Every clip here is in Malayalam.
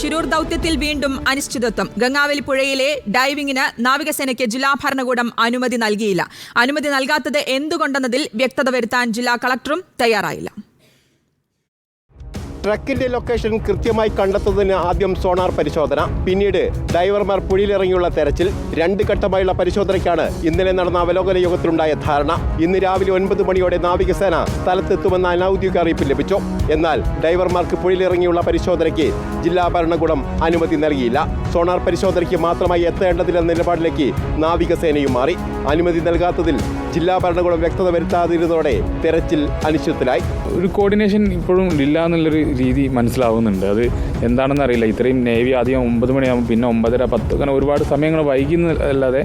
ഷിരൂർ ദൌത്യത്തിൽ വീണ്ടും അനിശ്ചിതത്വം. ഗംഗാവലി പുഴയിലെ ഡൈവിംഗിന് നാവികസേനയ്ക്ക് ജില്ലാ ഭരണകൂടം അനുമതി നൽകിയില്ല. അനുമതി നൽകാത്തത് എന്തുകൊണ്ടെന്നതിൽ വ്യക്തത വരുത്താൻ ജില്ലാ കളക്ടറും തയ്യാറായില്ല. ട്രക്കിന്റെ ലൊക്കേഷൻ കൃത്യമായി കണ്ടെത്തുന്നതിന് ആദ്യം സോണാർ പരിശോധന, പിന്നീട് ഡൈവർമാർ പുഴയിലിറങ്ങിയുള്ള തെരച്ചിൽ. 2 ഘട്ടമായുള്ള പരിശോധനയ്ക്കാണ് ഇന്നലെ നടന്ന അവലോകന യോഗത്തിലുണ്ടായ ധാരണ. ഇന്ന് രാവിലെ 9 മണിയോടെ നാവികസേന സ്ഥലത്തെത്തുമെന്ന അനൌദ്യോഗിക അറിയിപ്പ് ലഭിച്ചു. എന്നാൽ ഡൈവർമാർക്ക് പുഴയിലിറങ്ങിയുള്ള പരിശോധനയ്ക്ക് ജില്ലാ ഭരണകൂടം അനുമതി നൽകിയില്ല. സോണാർ പരിശോധനയ്ക്ക് മാത്രമായി എത്തേണ്ടതില്ലെന്ന നിലപാടിലേക്ക് നാവികസേനയും മാറി. അനുമതി നൽകാത്തതിൽ ജില്ലാ ഭരണകൂടം വ്യക്തത വരുത്താതിരുന്നതോടെ തെരച്ചിൽ അനിശ്ചിതത്തിലായി. ഒരു കോർഡിനേഷൻ ഇപ്പോഴും ഇല്ല എന്നുള്ളൊരു രീതി മനസ്സിലാവുന്നുണ്ട്. അത് എന്താണെന്ന് അറിയില്ല. ഇത്രയും നേവി ആദ്യം 9 മണിയാകുമ്പോൾ പിന്നെ 9:30, 10 അങ്ങനെ ഒരുപാട് സമയങ്ങൾ വൈകുന്നതല്ലാതെ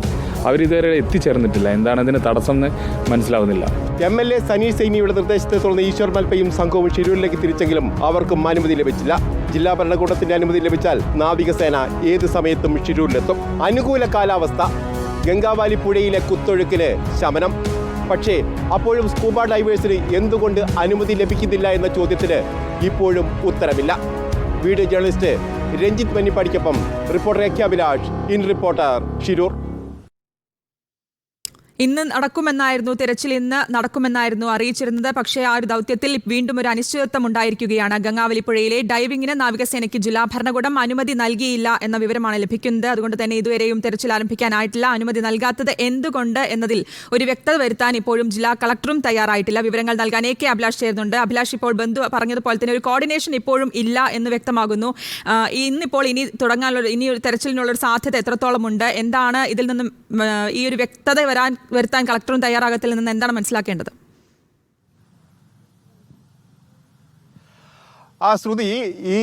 അവരിതുവരെ എത്തിച്ചേർന്നിട്ടില്ല. എന്താണ് ഇതിന് തടസ്സം എന്ന് മനസ്സിലാവുന്നില്ല. MLA സനീഷ് സൈനിയുടെ നിർദ്ദേശത്തെ തുടർന്ന് ഈശ്വർ മൽപ്പയും സംഘവും ഷിരൂരിലേക്ക് തിരിച്ചെങ്കിലും അവർക്കും അനുമതി ലഭിച്ചില്ല. ജില്ലാ ഭരണകൂടത്തിന്റെ അനുമതി ലഭിച്ചാൽ നാവികസേന ഏത് സമയത്തും ഷിരൂരിലെത്തും. അനുകൂല കാലാവസ്ഥ, ഗംഗാവാലി പുഴയിലെ കുത്തൊഴുക്കിന് ശമനം. പക്ഷേ അപ്പോഴും സ്കൂബ ഡൈവേഴ്സിന് എന്തുകൊണ്ട് അനുമതി ലഭിക്കുന്നില്ല എന്ന ചോദ്യത്തിന് ഇപ്പോഴും ഉത്തരമില്ല. വീഡിയോ ജേർണലിസ്റ്റ് രഞ്ജിത്ത് മന്നിപ്പാടിക്കൊപ്പം reporter A K Abhilash, in reporter, Shirur. ഇന്ന് നടക്കുമെന്നായിരുന്നു തെരച്ചിൽ, ഇന്ന് നടക്കുമെന്നായിരുന്നു അറിയിച്ചിരുന്നത്. പക്ഷേ ആ ഒരു ദൌത്യത്തിൽ വീണ്ടും ഒരു അനിശ്ചിതത്വം ഉണ്ടായിരിക്കുകയാണ്. ഗംഗാവലി പുഴയിലെ ഡൈവിംഗിന് നാവികസേനയ്ക്ക് ജില്ലാ ഭരണകൂടം അനുമതി നൽകിയില്ല എന്ന വിവരമാണ് ലഭിക്കുന്നത്. അതുകൊണ്ട് തന്നെ ഇതുവരെയും തെരച്ചിൽ ആരംഭിക്കാനായിട്ടില്ല. അനുമതി നൽകാത്തത് എന്തുകൊണ്ട് എന്നതിൽ ഒരു വ്യക്തത വരുത്താൻ ഇപ്പോഴും ജില്ലാ കളക്ടറും തയ്യാറായിട്ടില്ല. വിവരങ്ങൾ നൽകാൻ എ കെ അഭിലാഷ് ചേർന്നുണ്ട്. അഭിലാഷ്, ഇപ്പോൾ ബന്ധു പറഞ്ഞതുപോലെ തന്നെ ഒരു കോർഡിനേഷൻ ഇപ്പോഴും ഇല്ല എന്ന് വ്യക്തമാകുന്നു. ഇന്നിപ്പോൾ ഇനി ഒരു തെരച്ചിലിനുള്ള ഒരു സാധ്യത എത്രത്തോളം ഉണ്ട്? എന്താണ് ഇതിൽ നിന്നും ഈ ഒരു വ്യക്തത വരുത്താൻ കളക്ടറും തയ്യാറാകത്തിൽ നിന്ന് എന്താണ് മനസ്സിലാക്കേണ്ടത്? ശ്രുതി, ഈ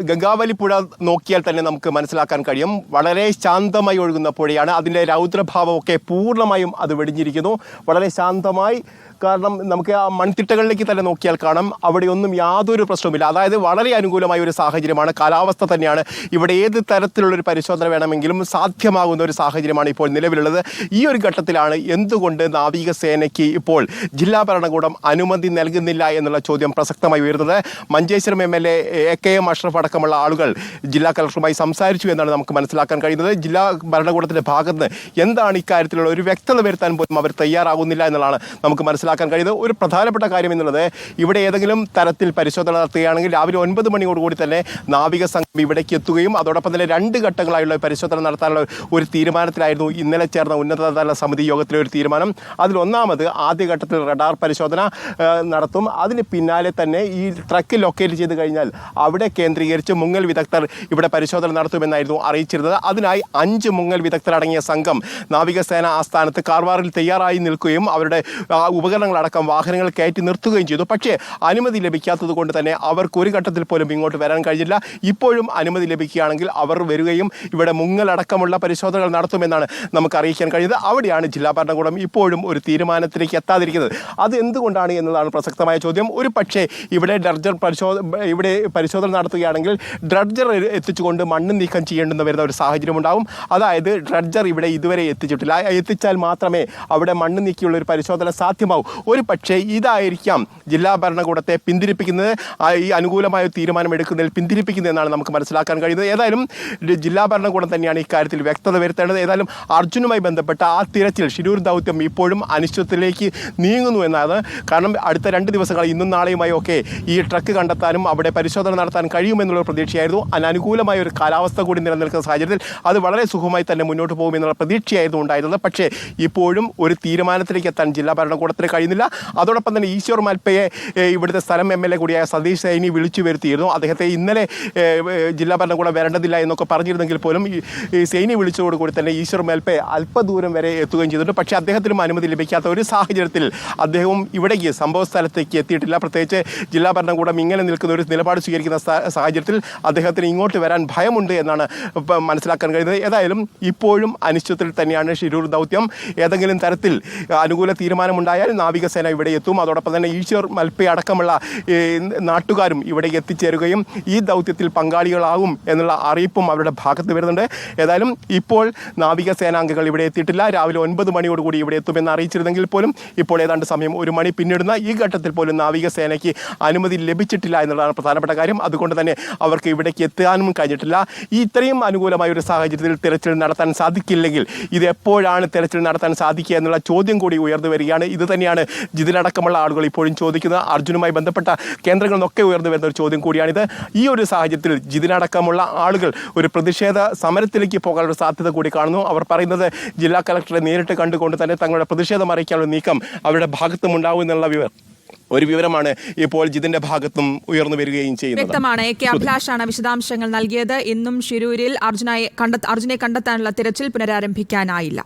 ഗംഗാവലി പുഴ നോക്കിയാൽ തന്നെ നമുക്ക് മനസ്സിലാക്കാൻ കഴിയും. വളരെ ശാന്തമായി ഒഴുകുന്ന പുഴയാണ്. അതിൻ്റെ രൗദ്രഭാവമൊക്കെ പൂർണ്ണമായും അത് വെടിഞ്ഞിരിക്കുന്നു. വളരെ ശാന്തമായി, കാരണം നമുക്ക് ആ മൺതിട്ടകളിലേക്ക് തന്നെ നോക്കിയാൽ കാണാം അവിടെയൊന്നും യാതൊരു പ്രശ്നവുമില്ല. അതായത് വളരെ അനുകൂലമായ ഒരു സാഹചര്യമാണ്. കാലാവസ്ഥ തന്നെയാണ് ഇവിടെ ഏത് തരത്തിലുള്ളൊരു പരിശോധന വേണമെങ്കിലും സാധ്യമാകുന്ന ഒരു സാഹചര്യമാണ് ഇപ്പോൾ നിലവിലുള്ളത്. ഈ ഒരു ഘട്ടത്തിലാണ് എന്തുകൊണ്ട് നാവികസേനയ്ക്ക് ഇപ്പോൾ ജില്ലാ ഭരണകൂടം അനുമതി നൽകുന്നില്ല എന്നുള്ള ചോദ്യം പ്രസക്തമായി ഉയർന്നത്. മഞ്ചേശ്വരം MLA AKM അഷ്റഫ് അടക്കമുള്ള ആളുകൾ ജില്ലാ കളക്ടറുമായി സംസാരിച്ചു എന്നാണ് നമുക്ക് മനസ്സിലാക്കാൻ കഴിയുന്നത്. ജില്ലാ ഭരണകൂടത്തിൻ്റെ ഭാഗത്ത് നിന്ന് എന്താണ് ഇക്കാര്യത്തിലുള്ള ഒരു വ്യക്തത വരുത്താൻ പോലും അവർ തയ്യാറാകുന്നില്ല എന്നുള്ളതാണ് നമുക്ക് മനസ്സിലാക്കാൻ കഴിയുന്നത്. ഒരു പ്രധാനപ്പെട്ട കാര്യം എന്നുള്ളത്, ഇവിടെ ഏതെങ്കിലും തരത്തിൽ പരിശോധന നടത്തുകയാണെങ്കിൽ രാവിലെ 9 മണിയോടുകൂടി തന്നെ നാവിക സംഘം ഇവിടേക്ക് എത്തുകയും അതോടൊപ്പം തന്നെ 2 ഘട്ടങ്ങളായുള്ള പരിശോധന നടത്താനുള്ള ഒരു തീരുമാനത്തിലായിരുന്നു ഇന്നലെ ചേർന്ന ഉന്നതതല സമിതി യോഗത്തിലെ ഒരു തീരുമാനം. അതിലൊന്നാമത് ആദ്യഘട്ടത്തിൽ റഡാർ പരിശോധന നടത്തും. അതിന് പിന്നാലെ തന്നെ ഈ ട്രക്ക് ലൊക്കേറ്റ് ചെയ്ത് കഴിഞ്ഞാൽ അവിടെ കേന്ദ്രീകരിച്ച് മുങ്ങൽ വിദഗ്ധർ ഇവിടെ പരിശോധന നടത്തുമെന്നായിരുന്നു അറിയിച്ചിരുന്നത്. അതിനായി 5 മുങ്ങൽ വിദഗ്ധരടങ്ങിയ സംഘം നാവികസേന ആസ്ഥാനത്ത് കാർവാറിൽ തയ്യാറായി നിൽക്കുകയും അവരുടെ ഉപകരണങ്ങളടക്കം വാഹനങ്ങൾ കയറ്റി നിർത്തുകയും ചെയ്തു. പക്ഷേ അനുമതി ലഭിക്കാത്തത് കൊണ്ട് തന്നെ അവർക്ക് ഒരു ഘട്ടത്തിൽ പോലും ഇങ്ങോട്ട് വരാൻ കഴിഞ്ഞില്ല. ഇപ്പോഴും അനുമതി ലഭിക്കുകയാണെങ്കിൽ അവർ വരികയും ഇവിടെ മുങ്ങലടക്കമുള്ള പരിശോധനകൾ നടത്തുമെന്നാണ് നമുക്ക് അറിയിക്കാൻ കഴിയുന്നത്. അവിടെയാണ് ജില്ലാ ഭരണകൂടം ഇപ്പോഴും ഒരു തീരുമാനത്തിലേക്ക് എത്താതിരിക്കുന്നത്. അത് എന്തുകൊണ്ടാണ് എന്നതാണ് പ്രസക്തമായ ചോദ്യം. ഒരു പക്ഷേ ഇവിടെ പരിശോധന നടത്തുകയാണെങ്കിൽ ഡ്രഡ്ജർ എത്തിച്ചുകൊണ്ട് മണ്ണ് നീക്കം ചെയ്യേണ്ടെന്ന് വരുന്ന ഒരു സാഹചര്യം ഉണ്ടാവും. അതായത് ഡ്രഡ്ജർ ഇവിടെ ഇതുവരെ എത്തിച്ചിട്ടില്ല. എത്തിച്ചാൽ മാത്രമേ അവിടെ മണ്ണ് നീക്കിയുള്ള ഒരു പരിശോധന സാധ്യമാവും. ഒരു പക്ഷേ ഇതായിരിക്കാം ജില്ലാ ഭരണകൂടത്തെ പിന്തിരിപ്പിക്കുന്നത്, ഈ അനുകൂലമായ തീരുമാനം എടുക്കുന്നതിൽ പിന്തിരിപ്പിക്കുന്നതെന്നാണ് നമുക്ക് മനസ്സിലാക്കാൻ കഴിയുന്നത്. ഏതായാലും ജില്ലാ ഭരണകൂടം തന്നെയാണ് ഇക്കാര്യത്തിൽ വ്യക്തത വരുത്തേണ്ടത്. ഏതായാലും അർജുനുമായി ബന്ധപ്പെട്ട ആ തിരച്ചിൽ, ഷിരൂർ ദൗത്യം ഇപ്പോഴും അനിശ്ചിതത്തിലേക്ക് നീങ്ങുന്നു എന്നാണ്. കാരണം അടുത്ത 2 ദിവസങ്ങൾ ഇന്നും നാളെയുമായി ഒക്കെ ഈ ട്രക്ക് കണ്ടെത്താനും അവിടെ പരിശോധന നടത്താൻ കഴിയുമെന്നുള്ള പ്രതീക്ഷയായിരുന്നു. അനുകൂലമായ ഒരു കാലാവസ്ഥ കൂടി നിലനിൽക്കുന്ന സാഹചര്യത്തിൽ അത് വളരെ സുഖമായി തന്നെ മുന്നോട്ട് പോകുമെന്നുള്ള പ്രതീക്ഷയായിരുന്നു ഉണ്ടായിരുന്നത്. പക്ഷേ ഇപ്പോഴും ഒരു തീരുമാനത്തിലേക്ക് എത്താൻ ജില്ലാ ഭരണകൂടത്തിന് കഴിയുന്നില്ല. അതോടൊപ്പം തന്നെ ഈശ്വർ മൽപ്പയെ ഇവിടുത്തെ സ്ഥലം MLA കൂടിയായ സതീഷ് സൈനി വിളിച്ചു വരുത്തിയിരുന്നു. അദ്ദേഹത്തെ ഇന്നലെ ജില്ലാ ഭരണകൂടം വരേണ്ടതില്ല എന്നൊക്കെ പറഞ്ഞിരുന്നെങ്കിൽ പോലും ഈ സൈനി വിളിച്ചതോടുകൂടി തന്നെ ഈശ്വർ മൽപ്പയെ അല്പദൂരം വരെ എത്തുകയും ചെയ്തിട്ടുണ്ട്. പക്ഷേ അദ്ദേഹത്തിനും അനുമതി ലഭിക്കാത്ത ഒരു സാഹചര്യത്തിൽ അദ്ദേഹവും ഇവിടേക്ക് സംഭവ സ്ഥലത്തേക്ക് എത്തിയിട്ടില്ല. പ്രത്യേകിച്ച് ജില്ലാ ഭരണകൂടം ഇങ്ങനെ നിൽക്കുന്ന ഒരു നിലപാട് സ്വീകരിക്കുന്ന സാഹചര്യത്തിൽ അദ്ദേഹത്തിന് ഇങ്ങോട്ട് വരാൻ ഭയമുണ്ട് എന്നാണ് മനസ്സിലാക്കാൻ കഴിയുന്നത്. ഏതായാലും ഇപ്പോഴും അനിശ്ചിതത്തിൽ തന്നെയാണ് ഷിരൂർ ദൗത്യം. ഏതെങ്കിലും തരത്തിൽ അനുകൂല തീരുമാനമുണ്ടായാൽ നാവികസേന ഇവിടെ എത്തും. അതോടൊപ്പം തന്നെ ഈശ്വർ മൽപ്പെ അടക്കമുള്ള നാട്ടുകാരും ഇവിടെ എത്തിച്ചേരുകയും ഈ ദൗത്യത്തിൽ പങ്കാളികളാകും എന്നുള്ള അറിയിപ്പും അവരുടെ ഭാഗത്ത് വരുന്നുണ്ട്. ഏതായാലും ഇപ്പോൾ നാവികസേനാംഗങ്ങൾ ഇവിടെ എത്തിയിട്ടില്ല. രാവിലെ 9 മണിയോടുകൂടി ഇവിടെ എത്തുമെന്ന് അറിയിച്ചിരുന്നെങ്കിൽ പോലും ഇപ്പോൾ ഏതാണ്ട് സമയം 1 മണി പിന്നിടുന്ന ഈ ഘട്ടത്തിൽ പോലും നാവികസേനയ്ക്ക് അനുമതി ലഭിച്ചിട്ടില്ല എന്നുള്ളതാണ് പ്രധാനപ്പെട്ട കാര്യം. അതുകൊണ്ട് തന്നെ അവർക്ക് ഇവിടേക്ക് എത്താനും കഴിഞ്ഞിട്ടില്ല. ഈ ഇത്രയും അനുകൂലമായ ഒരു സാഹചര്യത്തിൽ തെരച്ചിൽ നടത്താൻ സാധിക്കില്ലെങ്കിൽ ഇത് എപ്പോഴാണ് തെരച്ചിൽ നടത്താൻ സാധിക്കുക എന്നുള്ള ചോദ്യം കൂടി ഉയർന്നു വരികയാണ്. ഇത് തന്നെയാണ് ജിതിനടക്കമുള്ള ആളുകൾ ഇപ്പോഴും ചോദിക്കുന്നത്. അർജുനുമായി ബന്ധപ്പെട്ട കേന്ദ്രങ്ങളിൽ നിന്നൊക്കെ ഉയർന്നു വരുന്ന ഒരു ചോദ്യം കൂടിയാണിത്. ഈ ഒരു സാഹചര്യത്തിൽ ജിതിനടക്കമുള്ള ആളുകൾ ഒരു പ്രതിഷേധ സമരത്തിലേക്ക് പോകാനുള്ള സാധ്യത കൂടി കാണുന്നു. അവർ പറയുന്നത് ജില്ലാ കളക്ടറെ നേരിട്ട് കണ്ടുകൊണ്ട് തന്നെ തങ്ങളുടെ പ്രതിഷേധം അറിയിക്കാനുള്ള നീക്കം അവരുടെ ഭാഗത്തും ഉണ്ടാവും എന്നുള്ള വിവരമാണ് ഇപ്പോൾ ജിതിന്റെ ഭാഗത്തും ഉയർന്നു വരികയും ചെയ്യുന്നത്. വ്യക്തമാണ്. AK അഭിലാഷാണ് വിശദാംശങ്ങൾ നൽകിയത്. ഇന്നും ശിരൂരിൽ അർജുനെ കണ്ടെത്താനുള്ള തിരച്ചിൽ പുനരാരംഭിക്കാനായില്ല.